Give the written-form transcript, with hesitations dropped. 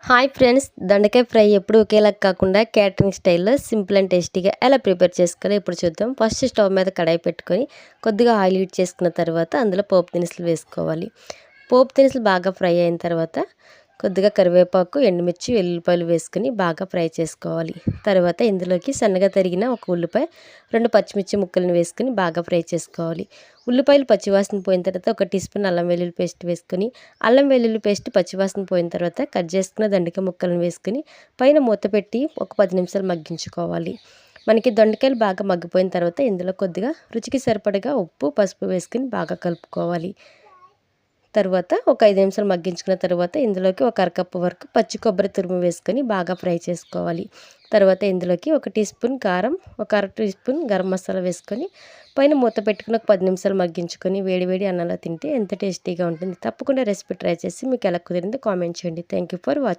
Hi friends, దొండకాయ fry ఎప్పుడు ఒకేలా కాకుండా క్యాటరింగ్ స్టైల్లో సింపుల్ అండ్ టేస్టీగా ఎలా ప్రిపేర్ చేసుకోవాలో ఇప్పుడు చూద్దాం. ఫస్ట్ స్టవ్ మీద కడాయి పెట్టుకొని కొద్దిగా ఆయిల్ హీట్ చేసుకున్న తర్వాత అందులో పోపు దినుసులు వేసుకోవాలి. పోపు దినుసులు బాగా ఫ్రై అయిన తర్వాత కొద్దిగా కరివేపాకు, ఎండుమిర్చి, వెల్లుల్లిపాయలు వేసుకొని బాగా ఫ్రై చేసుకోవాలి. తర్వాత ఇందులోకి సన్నగా తరిగిన ఒక ఉల్లిపాయ, 2 పచ్చిమిర్చి ముక్కలను వేసుకొని బాగా ఫ్రై చేసుకోవాలి. ఉల్లిపాయలు పచ్చివాసన పోయిన తర్వాత 1 టీ స్పూన్ అల్లం వెల్లుల్లి పేస్ట్ వేసుకొని, అల్లం వెల్లుల్లి పేస్ట్ పచ్చివాసన పోయిన తర్వాత కట్ చేసుకున్న దొండకాయ ముక్కలను వేసుకొని పైన మూత పెట్టి ఒక 10 నిమిషాలు మగ్గించుకోవాలి. మనకి దొండకాయలు బాగా మగ్గిపోయిన తర్వాత ఇందులో కొద్దిగా రుచికి సరిపడగా ఉప్పు, పసుపు వేసుకొని బాగా కలుపుకోవాలి. తర్వాత ఒక 5 నిమిషాలు మగ్గించుకున్న తర్వాత ఇందులోకి ఒక అరకప్పు వరకు పచ్చి కొబ్బరి తురుము వేసుకొని బాగా ఫ్రై చేసుకోవాలి. తర్వాత ఇందులోకి 1 టీ స్పూన్ కారం, ఒక అర టీ స్పూన్ గరం మసాలా వేసుకొని పైన మూత పెట్టుకుని ఒక 10 నిమిషాలు మగ్గించుకొని వేడి అన్నంలో తింటే ఎంత టేస్టీగా ఉంటుంది. తప్పకుండా రెసిపీ ట్రై చేసి మీకు ఎలా కుదిరిందో కామెంట్ చేయండి. Thank you for watching.